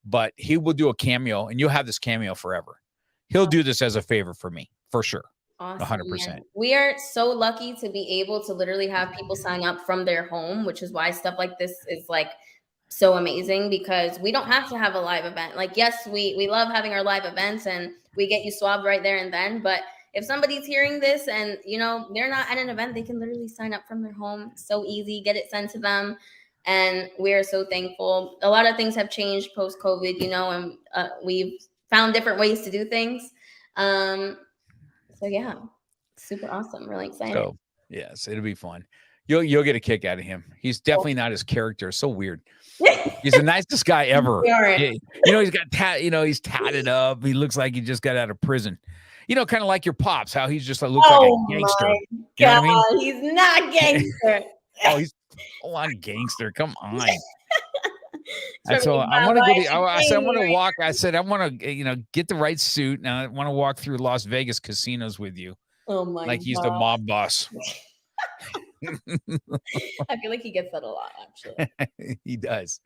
But he will do a cameo, and you'll have this cameo forever. He'll do this as a favor for me, for sure. Awesome, 100%. man. We are so lucky to be able to literally have people sign up from their home, which is why stuff like this is like so amazing because we don't have to have a live event. Like, yes, we love having our live events and we get you swabbed right there and then. But if somebody's hearing this and, they're not at an event, they can literally sign up from their home. So easy, get it sent to them. And we're so thankful. A lot of things have changed post-COVID, and we've found different ways to do things. So, yeah, super awesome. Really excited. So, yes, it'll be fun. You'll get a kick out of him. He's definitely not his character. So weird. He's the nicest guy ever. He's got he's tatted up. He looks like he just got out of prison. Kind of like your pops, how he's just looks like a gangster. My you know what I mean? He's not gangster. He's full on gangster. Come on. And so I want to go. I said I want to walk. I said I want to get the right suit, and I want to walk through Las Vegas casinos with you. Oh my! Like he's the mob boss. I feel like he gets that a lot, actually. He does.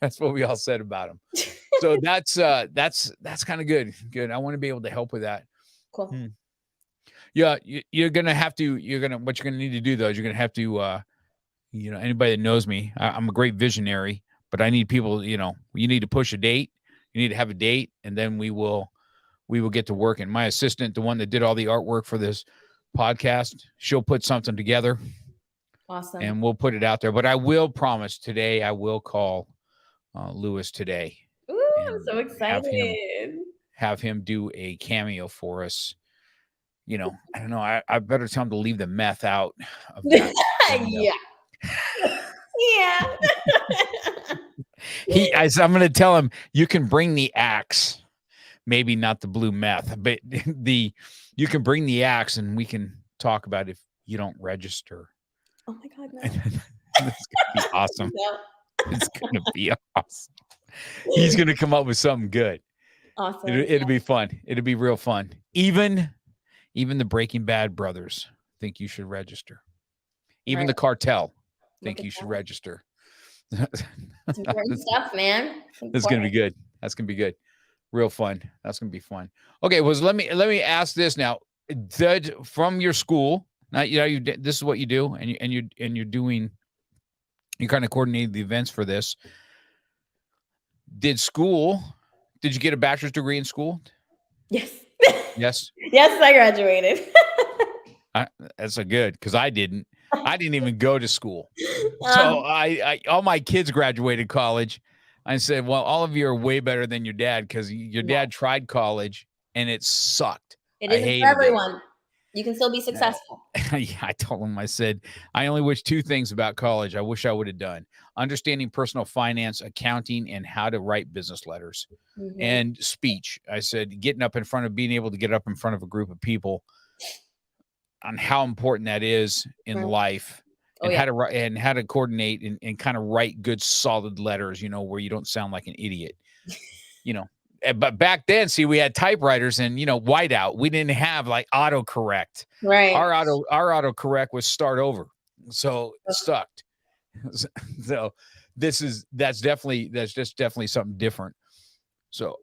That's what we all said about him. So that's kind of good. Good. I want to be able to help with that. Cool. Yeah, you're gonna have to. What you're gonna need to do though is you're gonna have to. Anybody that knows me, I'm a great visionary, but I need people. You need to push a date. You need to have a date, and then we will get to work. And my assistant, the one that did all the artwork for this podcast, she'll put something together. Awesome. And we'll put it out there. But I will promise today, I will call Lewis today. Ooh, I'm so excited. Have him do a cameo for us. I don't know. I better tell him to leave the meth out of that. Yeah. I'm going to tell him you can bring the axe, maybe not the blue meth, but you can bring the axe and we can talk about if you don't register. Oh my God, no. It's going to be awesome. No. It's going to be awesome. He's going to come up with something good. Awesome. It'll be fun. It'll be real fun. Even the Breaking Bad brothers think you should register. Even the cartel think you should register. It's important stuff, man. It's going to be good. That's going to be good. Real fun. That's going to be fun. Okay, let me ask this now. From your school, now this is what you do, and you're doing. You kind of coordinated the events for this. Did you get a bachelor's degree in school? Yes. Yes. Yes, I graduated. That's a good, because I didn't even go to school. So I all my kids graduated college. I said, well, all of you are way better than your dad, because your dad tried college and it sucked. It isn't for everyone. You can still be successful. Yeah, I told him, I said, I only wish two things about college. I wish I would have done: understanding personal finance, accounting, and how to write business letters and speech. I said, being able to get up in front of a group of people on how important that is in life. And how to coordinate and kind of write good, solid letters, where you don't sound like an idiot, But back then, we had typewriters and, whiteout. We didn't have like autocorrect. Right. Our autocorrect was start over. So it sucked. So that's just definitely something different. So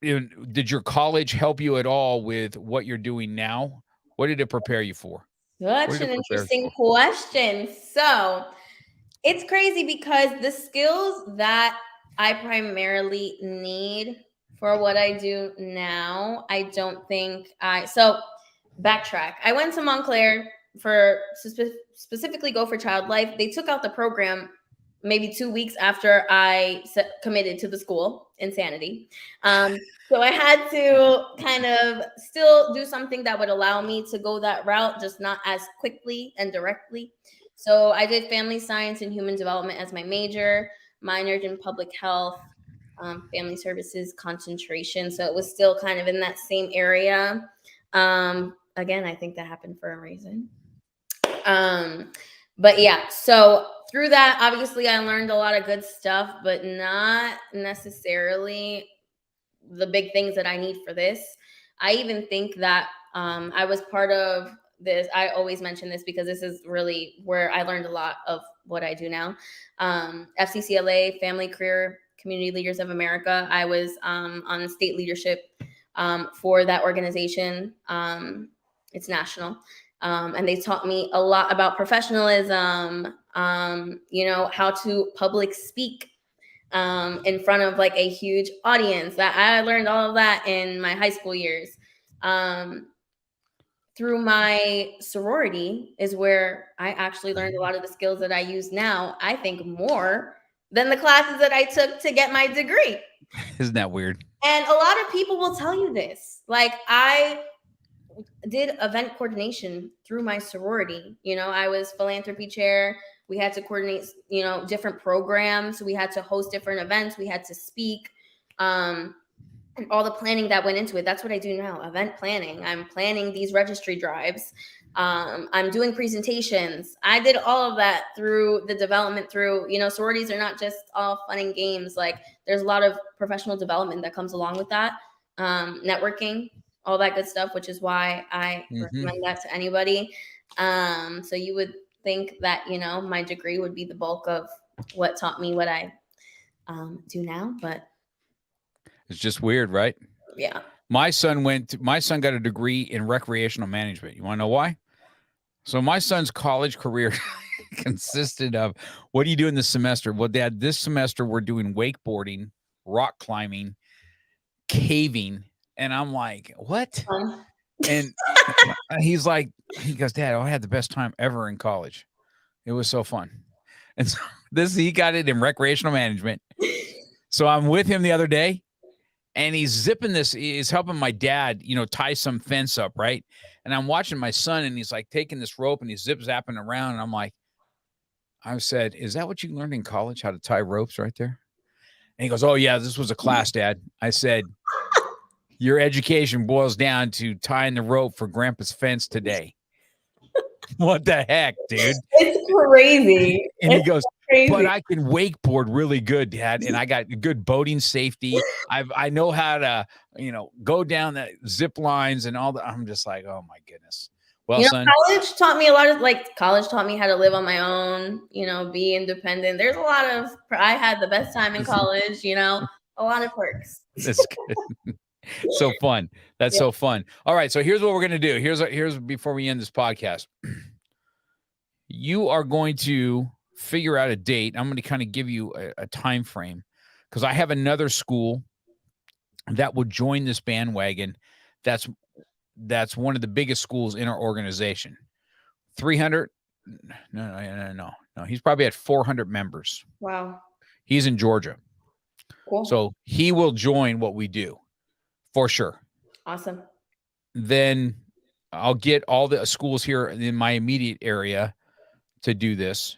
did your college help you at all with what you're doing now? What did it prepare you for? Such an interesting question. So it's crazy because the skills that I primarily need for what I do now, I don't think so backtrack. I went to Montclair for specifically Go for Child Life. They took out the program maybe 2 weeks after I committed to the school. Insanity. So I had to kind of still do something that would allow me to go that route, just not as quickly and directly. So I did family science and human development as my major, minored in public health, family services concentration. So it was still kind of in that same area. Again, I think that happened for a reason. But yeah, so through that, obviously I learned a lot of good stuff, but not necessarily the big things that I need for this. I even think that I was part of this. I always mention this because this is really where I learned a lot of what I do now. FCCLA, Family Career Community Leaders of America. I was on state leadership for that organization. It's national. And they taught me a lot about professionalism, how to public speak in front of like a huge audience. That I learned all of that in my high school years. Through my sorority is where I actually learned a lot of the skills that I use now, I think more than the classes that I took to get my degree. Isn't that weird? And a lot of people will tell you this. Like did event coordination through my sorority. You know, I was philanthropy chair. We had to coordinate, you know, different programs. We had to host different events. We had to speak. And all the planning that went into it. That's what I do now, event planning. I'm planning these registry drives. I'm doing presentations. I did all of that through the development through, you know, sororities are not just all fun and games. Like there's a lot of professional development that comes along with that. Networking, all that good stuff, which is why I recommend that to anybody. So you would think that, you know, my degree would be the bulk of what taught me what I do now, but it's just weird, right? yeah. My son got a degree in recreational management. You want to know why? So my son's college career consisted of, what do you do in this semester? Well, Dad, this semester we're doing wakeboarding, rock climbing, caving. And I'm like, what? And he goes, Dad, I had the best time ever in college. It was so fun. And so he got it in recreational management. So I'm with him the other day. And he's helping my dad, you know, tie some fence up, right? And I'm watching my son, and he's like taking this rope and he's zip-zapping around. And I'm like, I said, is that what you learned in college, how to tie ropes right there? And he goes, oh, yeah, this was a class, Dad. I said, your education boils down to tying the rope for Grandpa's fence today. What the heck, dude? It's crazy. And he goes, crazy. But I can wakeboard really good, Dad, and I got good boating safety. I know how to, you know, go down the zip lines and all that. I'm just like, oh my goodness. Well, you know, son, college taught me a lot of college taught me how to live on my own, you know, be independent. There's a lot of, I had the best time in college, you know, a lot of perks. That's good. So fun. That's so fun. All right. So here's what we're going to do. Here's before we end this podcast, you are going to figure out a date. I'm going to kind of give you a time frame, because I have another school that will join this bandwagon. That's one of the biggest schools in our organization. 300. No. He's probably at 400 members. Wow. He's in Georgia. Cool. So he will join what we do for sure. Awesome. Then I'll get all the schools here in my immediate area to do this.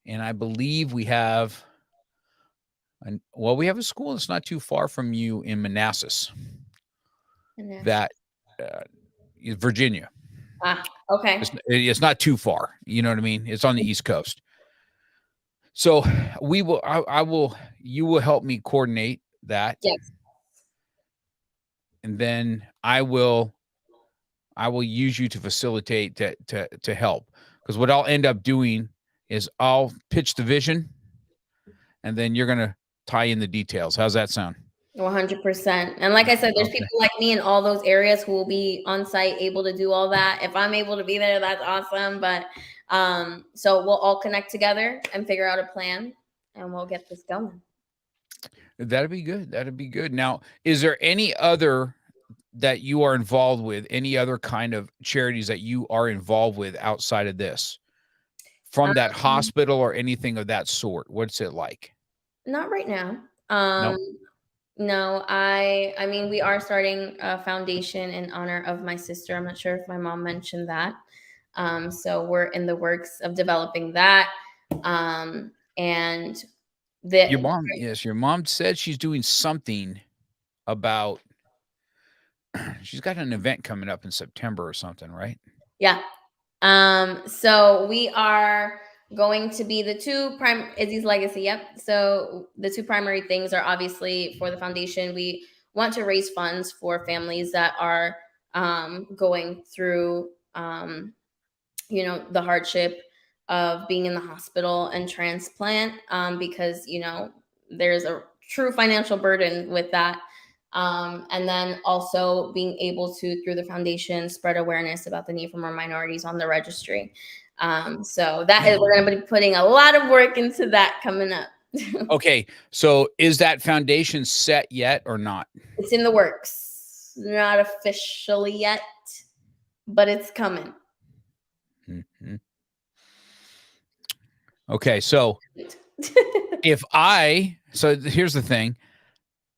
And I believe we have a school that's not too far from you in Manassas. That is Virginia. Okay. It's not too far. You know what I mean? It's on the East Coast. So you will help me coordinate that. Yes. And then I will use you to facilitate to help. Because what I'll end up doing is I'll pitch the vision, and then you're going to tie in the details. How's that sound? 100%. And like I said, there's people like me in all those areas who will be on site, able to do all that. If I'm able to be there, that's awesome. But so we'll all connect together and figure out a plan, and we'll get this going. That'd be good. That'd be good. Now, is there any other that you are involved with, any other kind of charities that you are involved with outside of this, from that hospital or anything of that sort? What's it like? Not right now. Nope. No, I mean, we are starting a foundation in honor of my sister. I'm not sure if my mom mentioned that. So we're in the works of developing that. And your mom said she's doing something about, she's got an event coming up in September or something, right? Yeah. So we are going to be the two Izzy's legacy. Yep. So the two primary things are obviously for the foundation. We want to raise funds for families that are going through, you know, the hardship of being in the hospital and transplant, because, you know, there's a true financial burden with that. And then also being able to, through the foundation, spread awareness about the need for more minorities on the registry. So we're going to be putting a lot of work into that coming up. Okay. So is that foundation set yet or not? It's in the works. Not officially yet, but it's coming. Mm-hmm. Okay. So here's the thing.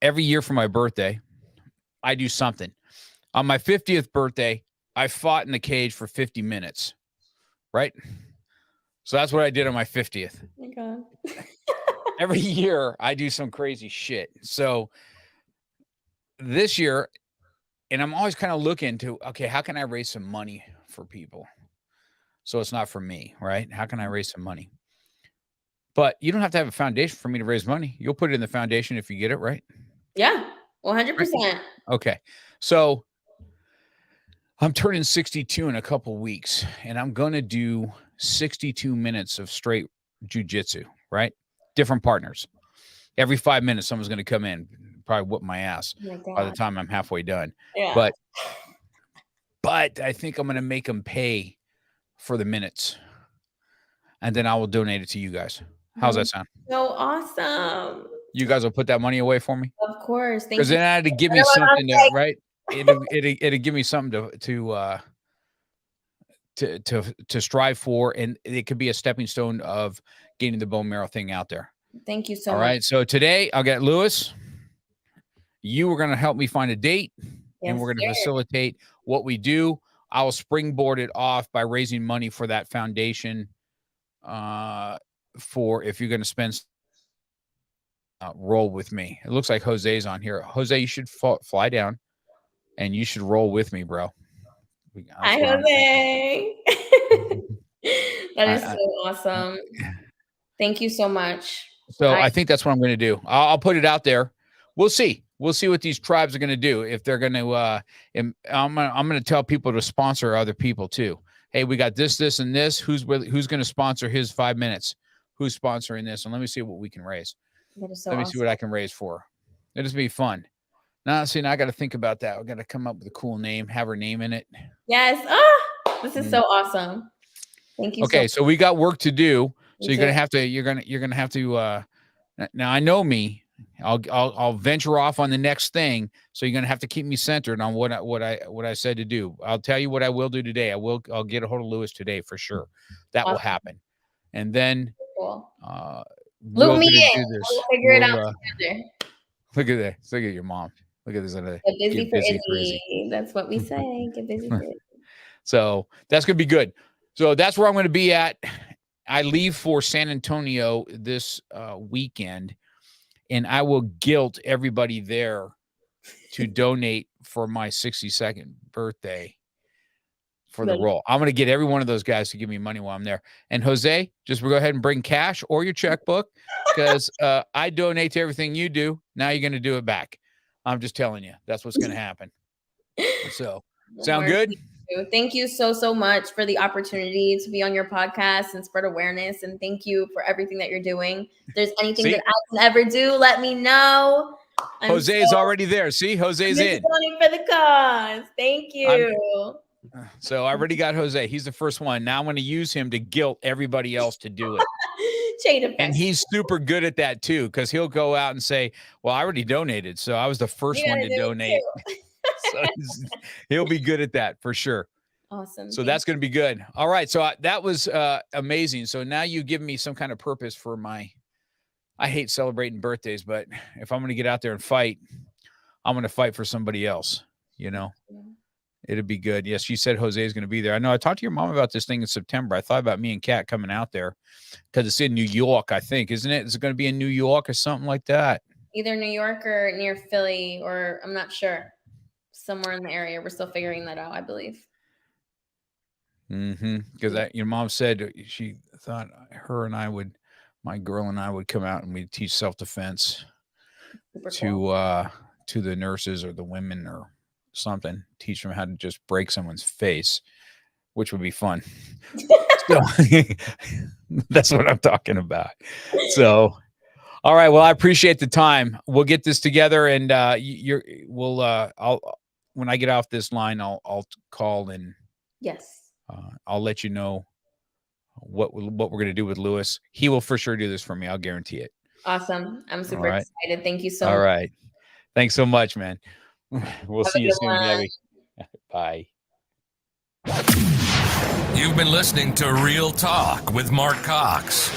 Every year for my birthday, I do something. On my 50th birthday, I fought in the cage for 50 minutes, right? So that's what I did on my 50th. Oh my God. Every year I do some crazy shit. So this year, and I'm always kind of looking to, okay, how can I raise some money for people? So it's not for me, right? How can I raise some money? But you don't have to have a foundation for me to raise money. You'll put it in the foundation if you get it, right? Yeah, 100%. Okay. So I'm turning 62 in a couple weeks, and I'm going to do 62 minutes of straight jujitsu, right? Different partners. Every 5 minutes, someone's going to come in, probably whoop my ass Oh my by the God. time I'm halfway done. Yeah. But I think I'm going to make them pay for the minutes, and then I will donate it to you guys. How's that sound? So awesome. You guys will put that money away for me? Of course. Thank Because you. then I had to give me something to, right? It'll give me something to strive for, and it could be a stepping stone of getting the bone marrow thing out there. Thank you so All much. right. So today I'll get Lewis. You were going to help me find a date, and we're going to facilitate what we do. I will springboard it off by raising money for that foundation. For if you're going to spend, roll with me. It looks like Jose's on here. Jose, you should fly down, and you should roll with me, bro. Hi, Jose. That is so awesome. Thank you so much. So I think that's what I'm going to do. I'll put it out there. We'll see. We'll see what these tribes are going to do. If they're going to, I'm going to tell people to sponsor other people too. Hey, we got this, this, and this. Who's going to sponsor his 5 minutes? Who's sponsoring this? And let me see what we can raise. That is so let me see what I can raise for. It'll just be fun. Now, see, now I got to think about that. I got to come up with a cool name, have her name in it. Yes. Oh, this is so awesome. Thank you. Okay, so we got work to do. So you're gonna have to. Now I know me. I'll venture off on the next thing. So you're gonna have to keep me centered on what I said to do. I'll tell you what I will do today. I'll get a hold of Lewis today for sure. That will happen. And then Loop me in. We'll figure it out together. Look at that. Look at your mom. Look at this. Get busy for Izzy. That's what we say. Get busy for Izzy. So that's gonna be good. So that's where I'm going to be at. I leave for San Antonio this weekend, and I will guilt everybody there to donate for my 62nd birthday for the roll. I'm going to get every one of those guys to give me money while I'm there. And Jose, just go ahead and bring cash or your checkbook, because I donate to everything you do. Now you're going to do it back. I'm just telling you. That's what's going to happen. So, sound good? Thank you so much for the opportunity to be on your podcast and spread awareness. And thank you for everything that you're doing. If there's anything that I can ever do, let me know. Jose is already there. See, Jose's in. For the cause. Thank you. So I already got Jose. He's the first one. Now I'm going to use him to guilt everybody else to do it. And he's super good at that too, because he'll go out and say, well, I already donated, so I was the first one to donate. So he'll be good at that for sure. Awesome. So that's going to be good. All right. So that was amazing. So now you give me some kind of purpose for I hate celebrating birthdays, but if I'm going to get out there and fight, I'm going to fight for somebody else, It'd be good. Yes, she said Jose is going to be there. I know I talked to your mom about this thing in September. I thought about me and Kat coming out there because it's in New York, I think, isn't it? Is it going to be in New York or something like that? Either New York or near Philly, or I'm not sure. Somewhere in the area. We're still figuring that out, I believe. Because your mom said she thought my girl and I would come out and we'd teach self-defense to the nurses or the women or something, teach them how to just break someone's face, which would be fun. So that's what I'm talking about. So, all right. Well, I appreciate the time. We'll get this together, and when I get off this line, I'll call and I'll let you know what we're going to do with Lewis. He will for sure do this for me. I'll guarantee it. Awesome. I'm super excited. Thank you so much. All right. Thanks so much, man. We'll see you soon, Gabby. Bye. You've been listening to Real Talk with Mark Cox.